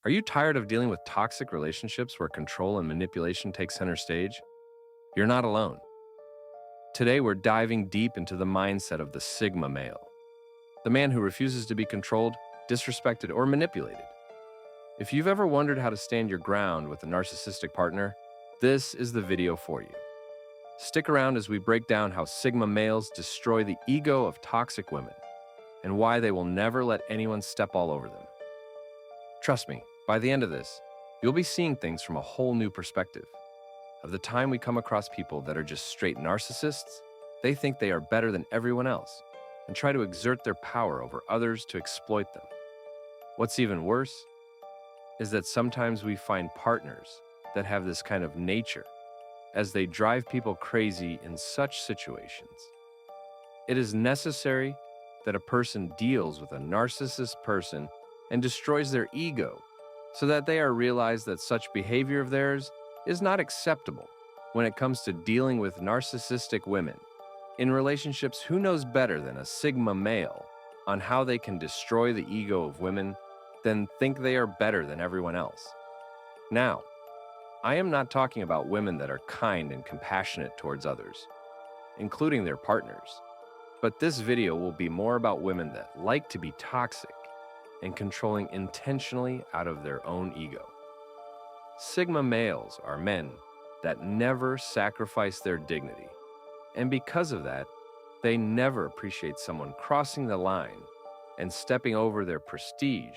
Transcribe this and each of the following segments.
Are you tired of dealing with toxic relationships where control and manipulation take center stage? You're not alone. Today, we're diving deep into the mindset of the Sigma male, the man who refuses to be controlled, disrespected, or manipulated. If you've ever wondered how to stand your ground with a narcissistic partner, this is the video for you. Stick around as we break down how Sigma males destroy the ego of toxic women and why they will never let anyone step all over them. Trust me, by the end of this, you'll be seeing things from a whole new perspective. Of the time we come across people that are just straight narcissists, they think they are better than everyone else and try to exert their power over others to exploit them. What's even worse is that sometimes we find partners that have this kind of nature as they drive people crazy in such situations. It is necessary that a person deals with a narcissist person and destroys their ego so that they are realized that such behavior of theirs is not acceptable when it comes to dealing with narcissistic women. In relationships, who knows better than a Sigma male on how they can destroy the ego of women than think they are better than everyone else? Now, I am not talking about women that are kind and compassionate towards others, including their partners, but this video will be more about women that like to be toxic and controlling intentionally out of their own ego. Sigma males are men that never sacrifice their dignity, and because of that, they never appreciate someone crossing the line and stepping over their prestige.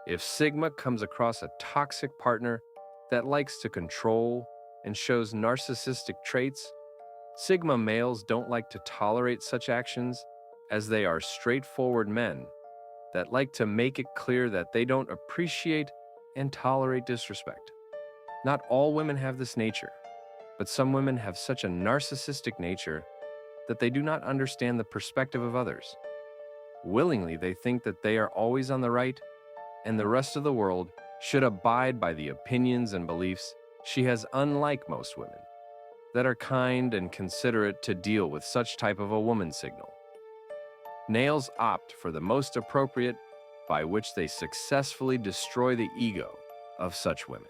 If Sigma comes across a toxic partner that likes to control and shows narcissistic traits, Sigma males don't like to tolerate such actions, as they are straightforward men that like to make it clear that they don't appreciate and tolerate disrespect. Not all women have this nature, but some women have such a narcissistic nature that they do not understand the perspective of others. Willingly, they think that they are always on the right, and the rest of the world should abide by the opinions and beliefs she has, unlike most women that are kind and considerate to deal with such type of a woman signal. Nails opt for the most appropriate by which they successfully destroy the ego of such women.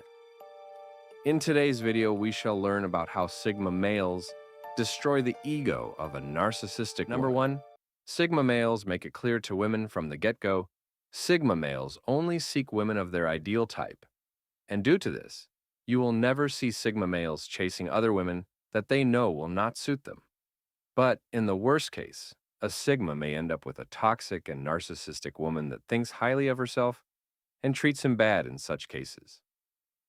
In today's video, we shall learn about how Sigma males destroy the ego of a narcissistic Number one, Sigma males make it clear to women from the get-go, Sigma males only seek women of their ideal type. And due to this, you will never see Sigma males chasing other women that they know will not suit them. But in the worst case, a Sigma may end up with a toxic and narcissistic woman that thinks highly of herself and treats him bad in such cases.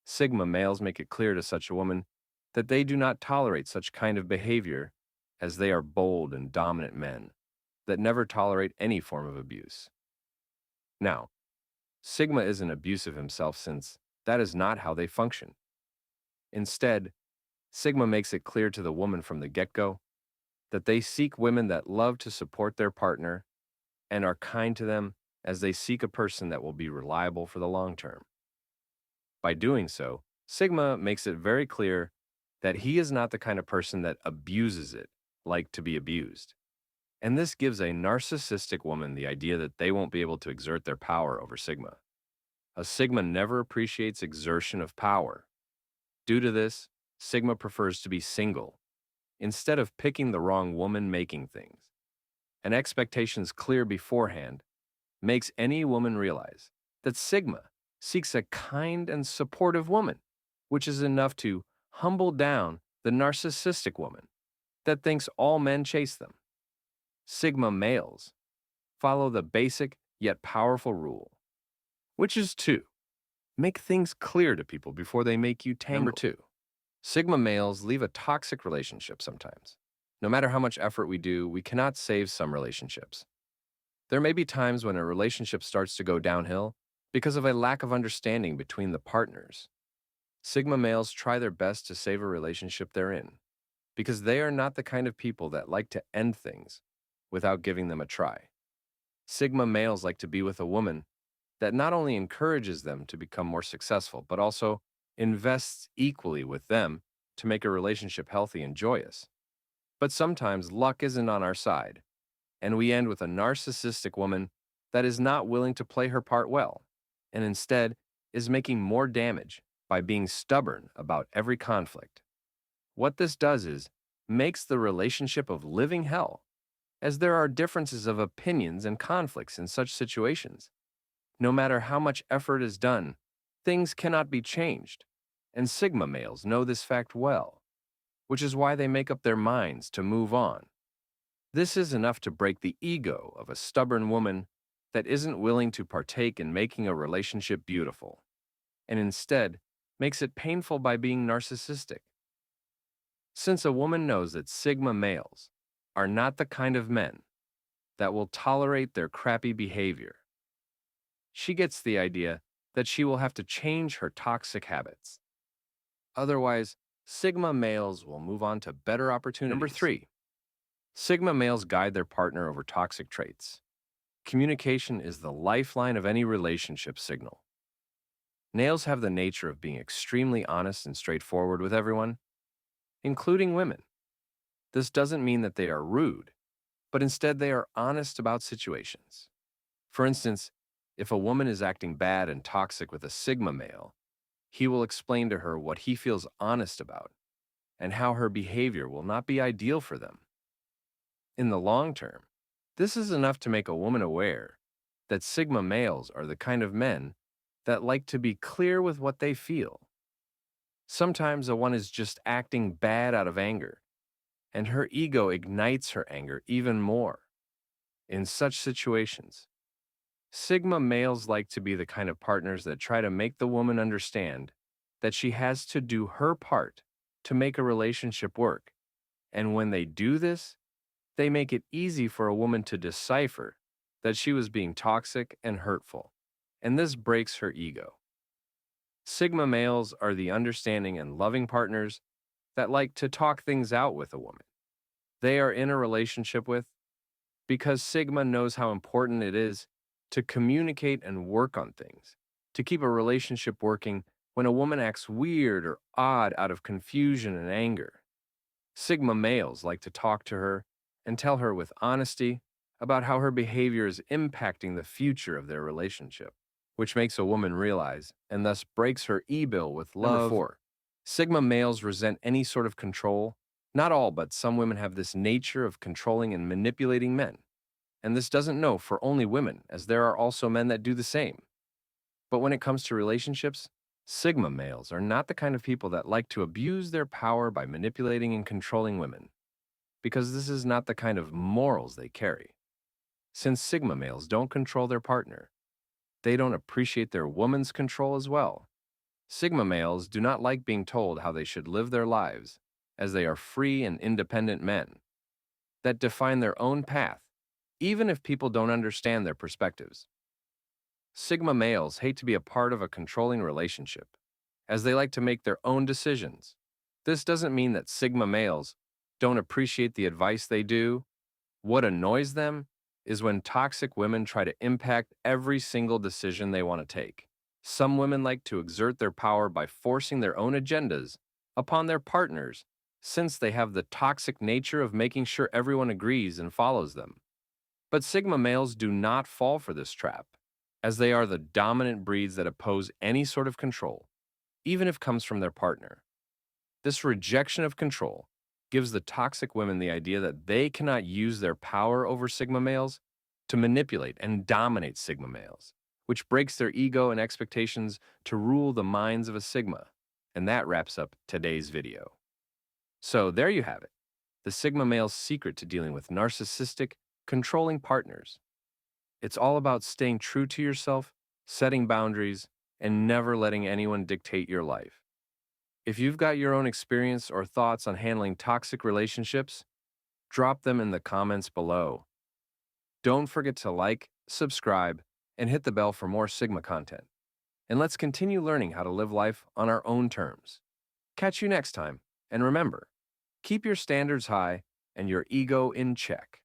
Sigma males make it clear to such a woman that they do not tolerate such kind of behavior, as they are bold and dominant men that never tolerate any form of abuse. Now, Sigma isn't abusive himself, since that is not how they function. Instead, Sigma makes it clear to the woman from the get-go that they seek women that love to support their partner and are kind to them, as they seek a person that will be reliable for the long term. By doing so, Sigma makes it very clear that he is not the kind of person that abuses it like to be abused. And this gives a narcissistic woman the idea that they won't be able to exert their power over Sigma. A Sigma never appreciates exertion of power. Due to this, Sigma prefers to be single, instead of picking the wrong woman making things. And expectations clear beforehand makes any woman realize that Sigma seeks a kind and supportive woman, which is enough to humble down the narcissistic woman that thinks all men chase them. Sigma males follow the basic yet powerful rule, which is to make things clear to people before they make you tangled. Number two, Sigma males leave a toxic relationship sometimes. No matter how much effort we do, we cannot save some relationships. There may be times when a relationship starts to go downhill because of a lack of understanding between the partners. Sigma males try their best to save a relationship they're in, because they are not the kind of people that like to end things without giving them a try. Sigma males like to be with a woman that not only encourages them to become more successful, but also invests equally with them to make a relationship healthy and joyous. But sometimes luck isn't on our side, and we end with a narcissistic woman that is not willing to play her part well, and instead is making more damage by being stubborn about every conflict. What this does is makes the relationship of living hell, as there are differences of opinions and conflicts in such situations. No matter how much effort is done, things cannot be changed, and Sigma males know this fact well, which is why they make up their minds to move on. This is enough to break the ego of a stubborn woman that isn't willing to partake in making a relationship beautiful, and instead makes it painful by being narcissistic. Since a woman knows that Sigma males are not the kind of men that will tolerate their crappy behavior, she gets the idea that she will have to change her toxic habits. Otherwise, Sigma males will move on to better opportunities. Number 3, Sigma males guide their partner over toxic traits. Communication is the lifeline of any relationship signal. Males have the nature of being extremely honest and straightforward with everyone, including women. This doesn't mean that they are rude, but instead they are honest about situations. For instance, if a woman is acting bad and toxic with a Sigma male, he will explain to her what he feels honest about and how her behavior will not be ideal for them. In the long term, this is enough to make a woman aware that Sigma males are the kind of men that like to be clear with what they feel. Sometimes a one is just acting bad out of anger, and her ego ignites her anger even more. In such situations, Sigma males like to be the kind of partners that try to make the woman understand that she has to do her part to make a relationship work, and when they do this, they make it easy for a woman to decipher that she was being toxic and hurtful, and this breaks her ego. Sigma males are the understanding and loving partners that like to talk things out with a woman they are in a relationship with, because Sigma knows how important it is to communicate and work on things, to keep a relationship working when a woman acts weird or odd out of confusion and anger. Sigma males like to talk to her and tell her with honesty about how her behavior is impacting the future of their relationship, which makes a woman realize and thus breaks her e-bill with love. Number 4, Sigma males resent any sort of control. Not all, but some women have this nature of controlling and manipulating men. And this doesn't know for only women, as there are also men that do the same. But when it comes to relationships, Sigma males are not the kind of people that like to abuse their power by manipulating and controlling women, because this is not the kind of morals they carry. Since Sigma males don't control their partner, they don't appreciate their woman's control as well. Sigma males do not like being told how they should live their lives, as they are free and independent men that define their own path, even if people don't understand their perspectives. Sigma males hate to be a part of a controlling relationship, as they like to make their own decisions. This doesn't mean that Sigma males don't appreciate the advice they do. What annoys them is when toxic women try to impact every single decision they want to take. Some women like to exert their power by forcing their own agendas upon their partners, since they have the toxic nature of making sure everyone agrees and follows them. But Sigma males do not fall for this trap, as they are the dominant breeds that oppose any sort of control, even if it comes from their partner. This rejection of control gives the toxic women the idea that they cannot use their power over Sigma males to manipulate and dominate Sigma males, which breaks their ego and expectations to rule the minds of a Sigma. And that wraps up today's video. So there you have it, the Sigma male's secret to dealing with narcissistic, controlling partners. It's all about staying true to yourself, setting boundaries, and never letting anyone dictate your life. If you've got your own experience or thoughts on handling toxic relationships, drop them in the comments below. Don't forget to like, subscribe, and hit the bell for more Sigma content. And let's continue learning how to live life on our own terms. Catch you next time, and remember, keep your standards high and your ego in check.